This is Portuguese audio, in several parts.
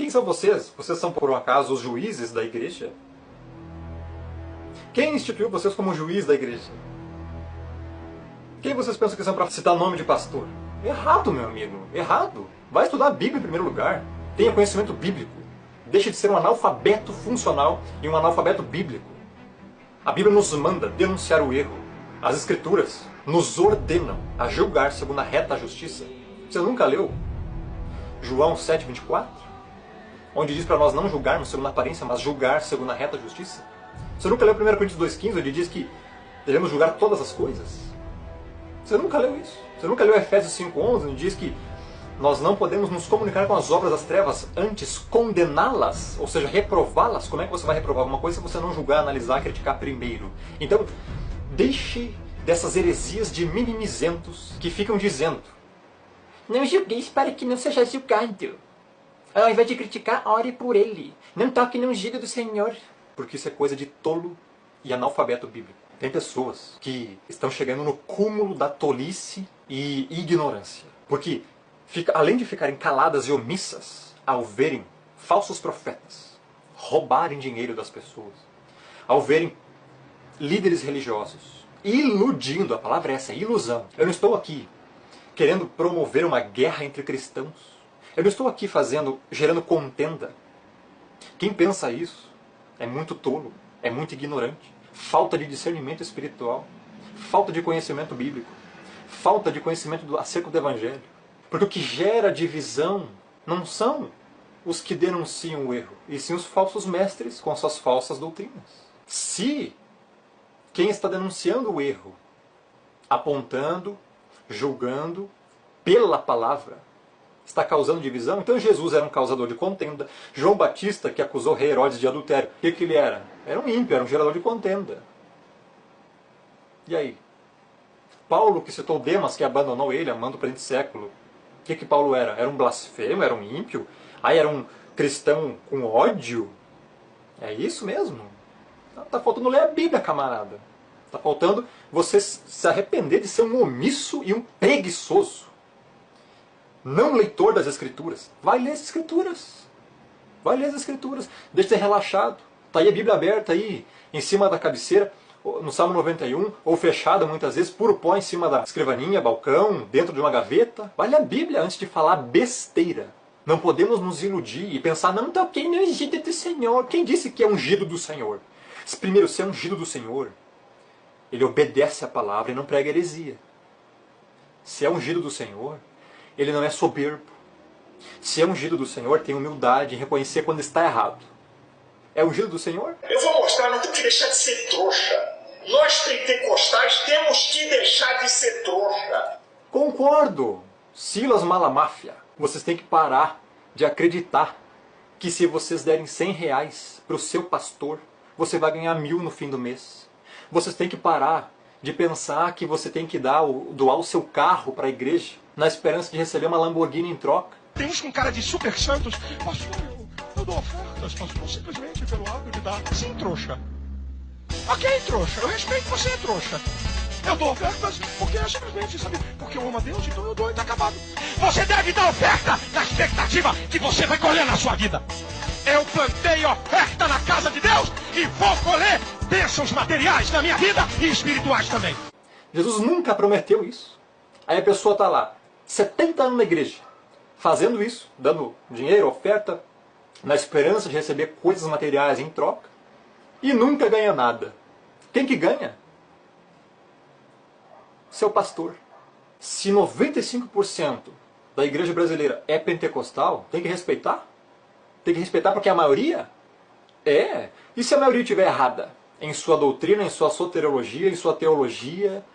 Quem são vocês? Vocês são, por um acaso, os juízes da igreja? Quem instituiu vocês como juiz da igreja? Quem vocês pensam que são para citar nome de pastor? Errado, meu amigo. Errado. Vai estudar a Bíblia em primeiro lugar. Tenha conhecimento bíblico. Deixe de ser um analfabeto funcional e um analfabeto bíblico. A Bíblia nos manda denunciar o erro. As Escrituras nos ordenam a julgar segundo a reta justiça. Você nunca leu João 7,24? Onde diz para nós não julgarmos segundo a aparência, mas julgar segundo a reta justiça? Você nunca leu 1 Coríntios 2,15, onde diz que devemos julgar todas as coisas? Você nunca leu isso? Você nunca leu Efésios 5,11, onde diz que nós não podemos nos comunicar com as obras das trevas, antes condená-las, ou seja, reprová-las? Como é que você vai reprovar alguma coisa se você não julgar, analisar, criticar primeiro? Então, deixe dessas heresias de mimimizentos que ficam dizendo: não julgueis para que não seja julgado. Ao invés de criticar, ore por ele. Não toque no ungido do Senhor. Porque isso é coisa de tolo e analfabeto bíblico. Tem pessoas que estão chegando no cúmulo da tolice e ignorância. Porque, além de ficarem caladas e omissas ao verem falsos profetas roubarem dinheiro das pessoas, ao verem líderes religiosos iludindo, a palavra é essa, ilusão. Eu não estou aqui querendo promover uma guerra entre cristãos. Eu não estou aqui gerando contenda. Quem pensa isso é muito tolo, é muito ignorante. Falta de discernimento espiritual, falta de conhecimento bíblico, falta de conhecimento acerca do Evangelho. Porque o que gera divisão não são os que denunciam o erro, e sim os falsos mestres com suas falsas doutrinas. Se quem está denunciando o erro, apontando, julgando pela palavra, está causando divisão, então Jesus era um causador de contenda. João Batista, que acusou o rei Herodes de adultério, o que ele era? Era um ímpio, era um gerador de contenda. E aí? Paulo, que citou Demas, que abandonou ele, amando o presente século, o que Paulo era? Era um blasfemo? Era um ímpio? Aí era um cristão com ódio? É isso mesmo? Está faltando ler a Bíblia, camarada. Está faltando você se arrepender de ser um omisso e um preguiçoso. Não leitor das Escrituras. Vai ler as Escrituras. Vai ler as Escrituras. Deixa de ser relaxado. Está aí a Bíblia aberta aí, em cima da cabeceira, no Salmo 91, ou fechada muitas vezes, puro pó em cima da escrivaninha, balcão, dentro de uma gaveta. Vai ler a Bíblia antes de falar besteira. Não podemos nos iludir e pensar, não toquei no ungido do Senhor. Quem disse que é ungido do Senhor? Primeiro, se é ungido do Senhor, ele obedece a palavra e não prega heresia. Se é ungido do Senhor, ele não é soberbo. Se é ungido do Senhor, tem humildade em reconhecer quando está errado. É ungido do Senhor? Eu vou mostrar, não temos que deixar de ser trouxa. Nós pentecostais temos que deixar de ser trouxa. Concordo. Silas Malamáfia. Vocês têm que parar de acreditar que se vocês derem R$100 para o seu pastor, você vai ganhar 1.000 no fim do mês. Vocês têm que parar de pensar que você tem que doar o seu carro para a igreja na esperança de receber uma Lamborghini em troca. Tem uns com cara de super santos. Pastor, eu dou ofertas, pastor, simplesmente pelo hábito de dar. Sim, trouxa. Ok, trouxa. Eu respeito que você é trouxa. Eu dou ofertas porque é simplesmente, sabe? Porque eu amo a Deus, então eu dou e está acabado. Você deve dar oferta na expectativa que você vai colher na sua vida. Eu plantei oferta na casa de Deus e vou colher bênçãos materiais na minha vida e espirituais também. Jesus nunca prometeu isso. Aí a pessoa está lá, 70 anos na igreja, fazendo isso, dando dinheiro, oferta, na esperança de receber coisas materiais em troca, e nunca ganha nada. Quem que ganha? Seu pastor. Se 95% da igreja brasileira é pentecostal, tem que respeitar? Tem que respeitar porque a maioria é. E se a maioria estiver errada? Em sua doutrina, em sua soteriologia, em sua teologia?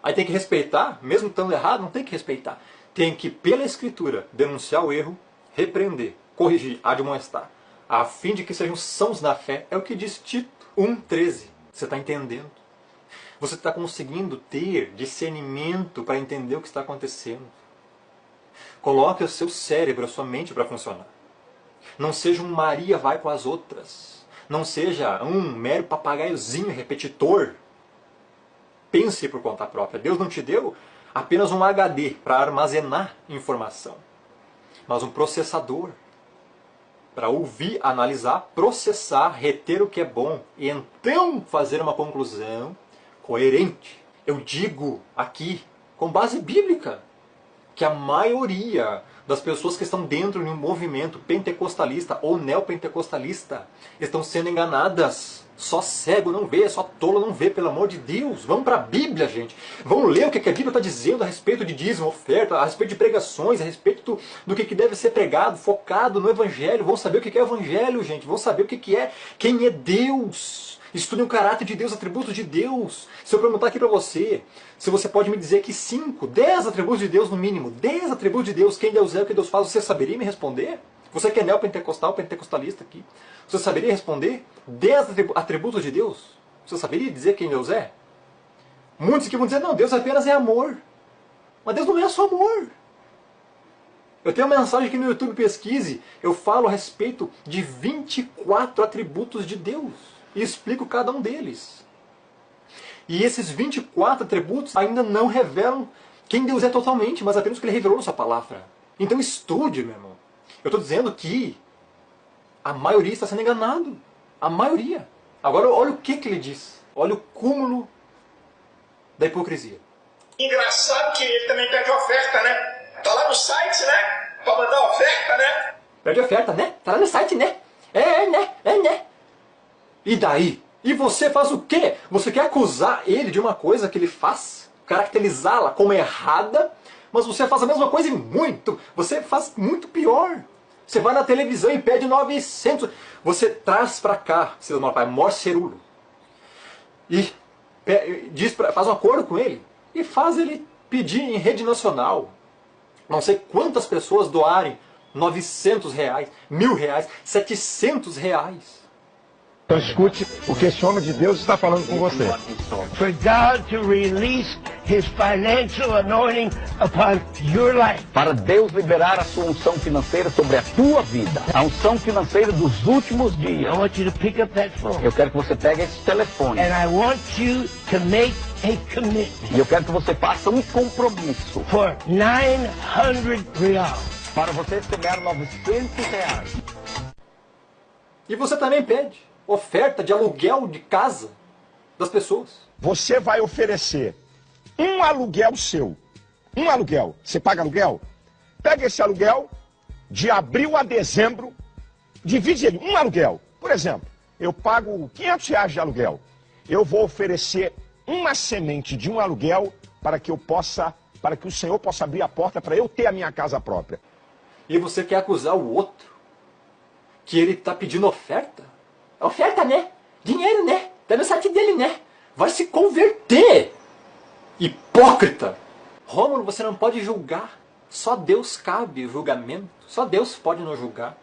Aí tem que respeitar? Mesmo estando errado, não tem que respeitar. Tem que, pela Escritura, denunciar o erro, repreender, corrigir, admoestar, a fim de que sejam sãos na fé. É o que diz Tito 1,13. Você está entendendo? Você está conseguindo ter discernimento para entender o que está acontecendo. Coloque o seu cérebro, a sua mente para funcionar. Não seja um Maria vai com as outras. Não seja um mero papagaiozinho repetitor. Pense por conta própria. Deus não te deu apenas um HD para armazenar informação, mas um processador. para ouvir, analisar, processar, reter o que é bom e então fazer uma conclusão coerente. Eu digo aqui, com base bíblica, que a maioria das pessoas que estão dentro de um movimento pentecostalista ou neopentecostalista estão sendo enganadas. Só cego não vê, só tolo não vê, pelo amor de Deus. Vamos para a Bíblia, gente. Vamos ler o que a Bíblia está dizendo a respeito de dízimo, oferta, a respeito de pregações, a respeito do que deve ser pregado, focado no Evangelho. Vamos saber o que é Evangelho, gente. Vamos saber o que é, quem é Deus. Estudem o caráter de Deus, atributos de Deus. Se eu perguntar aqui para você, se você pode me dizer que 5, 10 atributos de Deus no mínimo, 10 atributos de Deus, quem Deus é, o que Deus faz, você saberia me responder? Você que é neopentecostal, pentecostalista aqui, você saberia responder 10 atributos de Deus? Você saberia dizer quem Deus é? Muitos aqui vão dizer, não, Deus apenas é amor. Mas Deus não é só amor. Eu tenho uma mensagem aqui no YouTube, pesquise, eu falo a respeito de 24 atributos de Deus. E explico cada um deles. E esses 24 atributos ainda não revelam quem Deus é totalmente, mas apenas o que Ele revelou na sua palavra. Então estude, meu irmão. Eu estou dizendo que a maioria está sendo enganado. A maioria. Agora olha o que ele diz. Olha o cúmulo da hipocrisia. Engraçado que ele também pede oferta, né? Tá lá no site, né? Pra mandar oferta, né? Pede oferta, né? Tá lá no site, né? né? E daí? E você faz o quê? Você quer acusar ele de uma coisa que ele faz? Caracterizá-la como errada? Mas você faz a mesma coisa e muito. Você faz muito pior. Você vai na televisão e pede 900. Você traz para cá, seu pai, morcerulo. E faz um acordo com ele. E faz ele pedir em rede nacional. Não sei quantas pessoas doarem 900 reais, 1.000 reais, 700 reais. Então escute o que esse homem de Deus está falando com você. For God to release His financial anointing upon your life. Para Deus liberar a sua unção financeira sobre a tua vida. A unção financeira dos últimos dias. I want you to pick up that phone. Eu quero que você pegue esse telefone. And I want you to make a commitment. E eu quero que você faça um compromisso. For 900 reais. Para você receber 900 reais. E você também pede oferta de aluguel de casa das pessoas. Você vai oferecer um aluguel seu. Um aluguel. Você paga aluguel? Pega esse aluguel de abril a dezembro, divide ele. Um aluguel. Por exemplo, eu pago 500 reais de aluguel. Eu vou oferecer uma semente de um aluguel para que o Senhor possa abrir a porta para eu ter a minha casa própria. E você quer acusar o outro que ele está pedindo oferta? Oferta, né? Dinheiro, né? Tá no site dele, né? Vai se converter! Hipócrita! Rômulo, você não pode julgar. Só Deus cabe o julgamento. Só Deus pode nos julgar.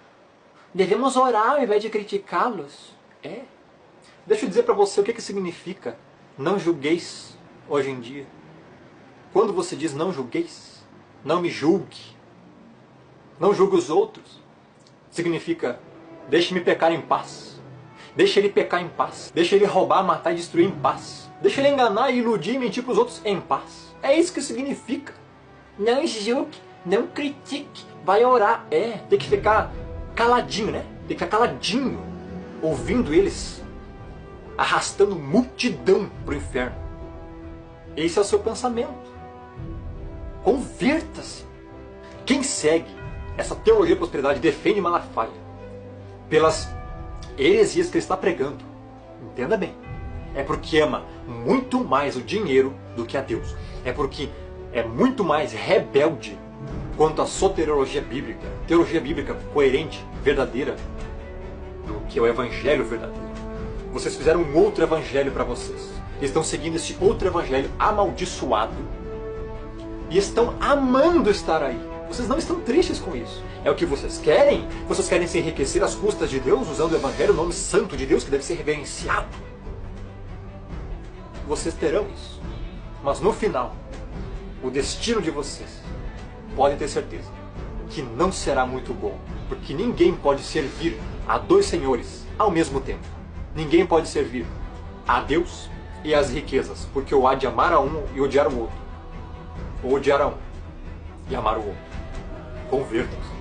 Devemos orar ao invés de criticá-los. É. Deixa eu dizer para você o que significa não julgueis hoje em dia. Quando você diz não julgueis, não me julgue, não julgue os outros, significa deixe-me pecar em paz. Deixa ele pecar em paz. Deixa ele roubar, matar e destruir em paz. Deixa ele enganar, iludir e mentir para os outros em paz. É isso que significa. Não julgue, não critique, vai orar. É, tem que ficar caladinho, né? Tem que ficar caladinho, ouvindo eles, arrastando multidão para o inferno. Esse é o seu pensamento. Converta-se. Quem segue essa teologia da prosperidade defende Malafaia pelas heresias que ele está pregando. Entenda bem. É porque ama muito mais o dinheiro do que a Deus. É porque é muito mais rebelde quanto à soteriologia bíblica. Teologia bíblica coerente, verdadeira, do que o evangelho verdadeiro. Vocês fizeram um outro evangelho para vocês. Estão seguindo esse outro evangelho amaldiçoado. E estão amando estar aí. Vocês não estão tristes com isso. É o que vocês querem? Vocês querem se enriquecer às custas de Deus, usando o Evangelho, o nome santo de Deus, que deve ser reverenciado. Vocês terão isso. Mas no final, o destino de vocês, podem ter certeza, que não será muito bom. Porque ninguém pode servir a dois senhores ao mesmo tempo. Ninguém pode servir a Deus e às riquezas, porque ou há de amar a um e odiar o outro. Ou odiar a um e amar o outro. Convertam-se.